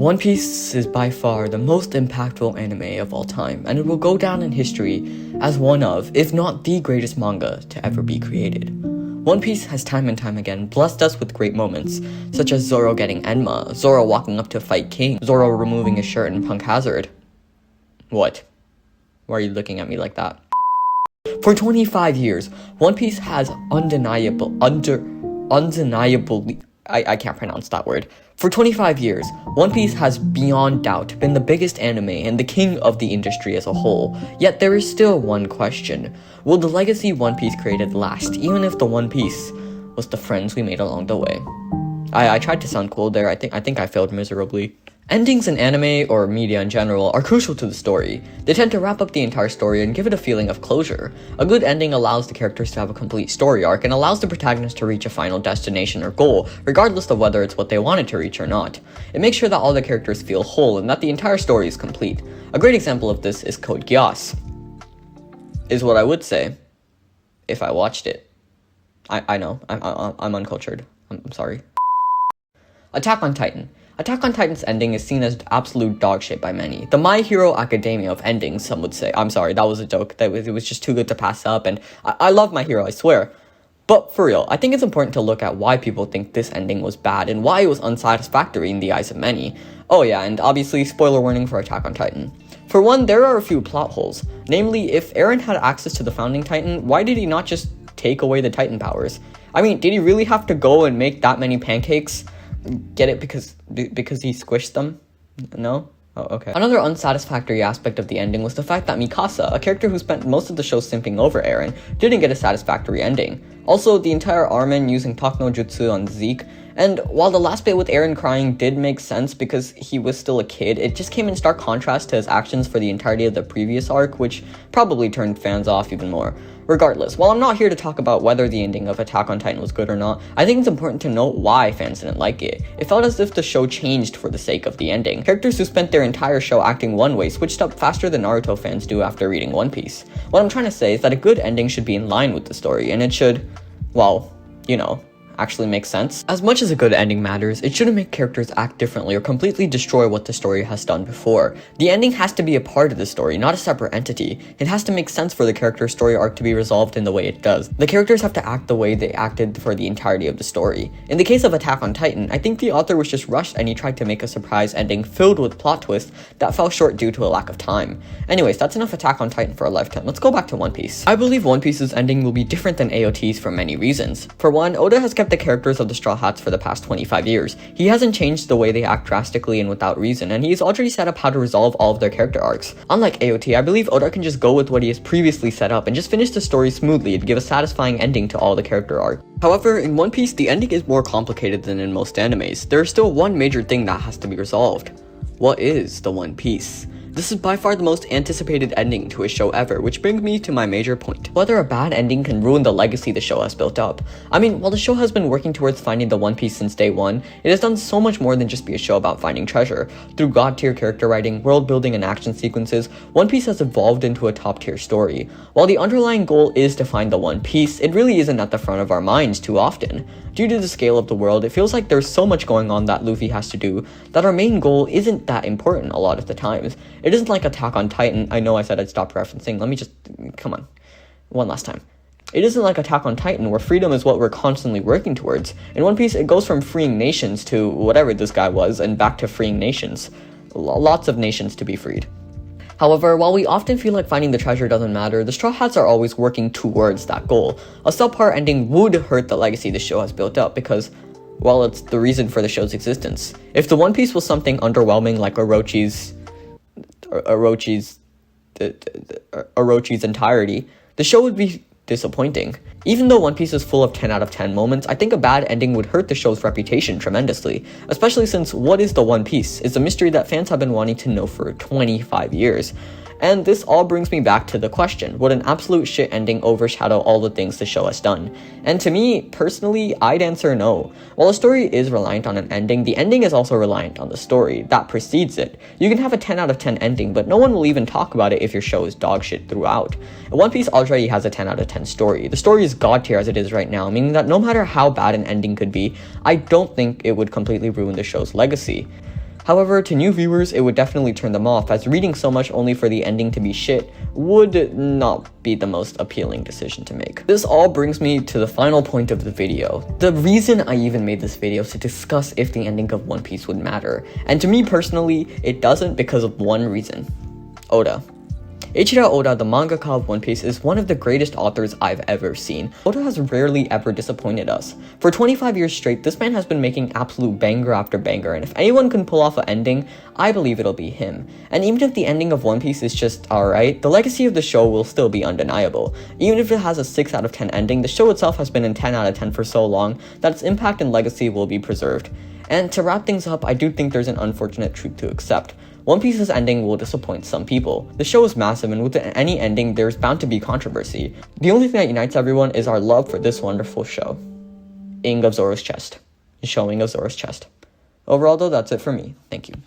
One Piece is by far the most impactful anime of all time, and it will go down in history as one of, if not the greatest manga to ever be created. One Piece has time and time again blessed us with great moments, such as Zoro getting Enma, Zoro walking up to fight King, Zoro removing his shirt in Punk Hazard. What? Why are you looking at me like that? For 25 years, One Piece has undeniably, I can't pronounce that word. For 25 years, One Piece has beyond doubt been the biggest anime and the king of the industry as a whole. Yet there is still one question. Will the legacy One Piece created last, even if the One Piece was the friends we made along the way? I tried to sound cool there. I think I failed miserably. Endings in anime, or media in general, are crucial to the story. They tend to wrap up the entire story and give it a feeling of closure. A good ending allows the characters to have a complete story arc and allows the protagonist to reach a final destination or goal, regardless of whether it's what they wanted to reach or not. It makes sure that all the characters feel whole and that the entire story is complete. A great example of this is Code Geass, is what I would say if I watched it. I know, I'm uncultured. I'm sorry. Attack on Titan. Attack on Titan's ending is seen as absolute dogshit by many. The My Hero Academia of endings, some would say. I'm sorry, that was a joke. It was just too good to pass up, and I love My Hero, I swear. But for real, I think it's important to look at why people think this ending was bad and why it was unsatisfactory in the eyes of many. Oh yeah, and obviously, spoiler warning for Attack on Titan. For one, there are a few plot holes. Namely, if Eren had access to the Founding Titan, why did he not just take away the Titan powers? I mean, did he really have to go and make that many pancakes? Get it because he squished them? No? Oh, okay. Another unsatisfactory aspect of the ending was the fact that Mikasa, a character who spent most of the show simping over Eren, didn't get a satisfactory ending. Also, the entire Armin using Talk no Jutsu on Zeke, and while the last bit with Eren crying did make sense because he was still a kid, it just came in stark contrast to his actions for the entirety of the previous arc, which probably turned fans off even more. Regardless, while I'm not here to talk about whether the ending of Attack on Titan was good or not, I think it's important to note why fans didn't like it. It felt as if the show changed for the sake of the ending. Characters who spent their entire show acting one way switched up faster than Naruto fans do after reading One Piece. What I'm trying to say is that a good ending should be in line with the story, and it should, well, you know, actually make sense. As much as a good ending matters, it shouldn't make characters act differently or completely destroy what the story has done before. The ending has to be a part of the story, not a separate entity. It has to make sense for the character's story arc to be resolved in the way it does. The characters have to act the way they acted for the entirety of the story. In the case of Attack on Titan, I think the author was just rushed and he tried to make a surprise ending filled with plot twists that fell short due to a lack of time. Anyways, that's enough Attack on Titan for a lifetime. Let's go back to One Piece. I believe One Piece's ending will be different than AOT's for many reasons. For one, Oda has kept the characters of the Straw Hats for the past 25 years. He hasn't changed the way they act drastically and without reason, and he's already set up how to resolve all of their character arcs. Unlike AOT, I believe Oda can just go with what he has previously set up and just finish the story smoothly and give a satisfying ending to all the character arcs. However, in One Piece, the ending is more complicated than in most animes. There is still one major thing that has to be resolved. What is the One Piece? This is by far the most anticipated ending to a show ever, which brings me to my major point. Whether a bad ending can ruin the legacy the show has built up. I mean, while the show has been working towards finding the One Piece since day one, it has done so much more than just be a show about finding treasure. Through god-tier character writing, world building, and action sequences, One Piece has evolved into a top-tier story. While the underlying goal is to find the One Piece, it really isn't at the front of our minds too often. Due to the scale of the world, it feels like there's so much going on that Luffy has to do that our main goal isn't that important a lot of the times. It isn't like Attack on Titan. I know I said I'd stop referencing. Let me just, come on. One last time. It isn't like Attack on Titan, where freedom is what we're constantly working towards. In One Piece, it goes from freeing nations to whatever this guy was, and back to freeing nations. Lots of nations to be freed. However, while we often feel like finding the treasure doesn't matter, the Straw Hats are always working towards that goal. A subpar ending would hurt the legacy the show has built up because, well, it's the reason for the show's existence. If the One Piece was something underwhelming like Orochi's entirety, the show would be disappointing. Even though One Piece is full of 10 out of 10 moments, I think a bad ending would hurt the show's reputation tremendously, especially since what is the One Piece is a mystery that fans have been wanting to know for 25 years. And this all brings me back to the question, would an absolute shit ending overshadow all the things the show has done? And to me, personally, I'd answer no. While a story is reliant on an ending, the ending is also reliant on the story that precedes it. You can have a 10 out of 10 ending, but no one will even talk about it if your show is dog shit throughout. One Piece already has a 10 out of 10 story. The story is god tier as it is right now, meaning that no matter how bad an ending could be, I don't think it would completely ruin the show's legacy. However, to new viewers, it would definitely turn them off, as reading so much only for the ending to be shit would not be the most appealing decision to make. This all brings me to the final point of the video. The reason I even made this video is to discuss if the ending of One Piece would matter, and to me personally, it doesn't because of one reason: Oda. Eiichiro Oda, the mangaka of One Piece, is one of the greatest authors I've ever seen. Oda has rarely ever disappointed us. For 25 years straight, this man has been making absolute banger after banger, and if anyone can pull off an ending, I believe it'll be him. And even if the ending of One Piece is just alright, the legacy of the show will still be undeniable. Even if it has a 6 out of 10 ending, the show itself has been in 10 out of 10 for so long that its impact and legacy will be preserved. And to wrap things up, I do think there's an unfortunate truth to accept. One Piece's ending will disappoint some people. The show is massive, and with any ending, there's bound to be controversy. The only thing that unites everyone is our love for this wonderful show. Ing of Zoro's chest. Showing of Zoro's chest. Overall though, that's it for me. Thank you.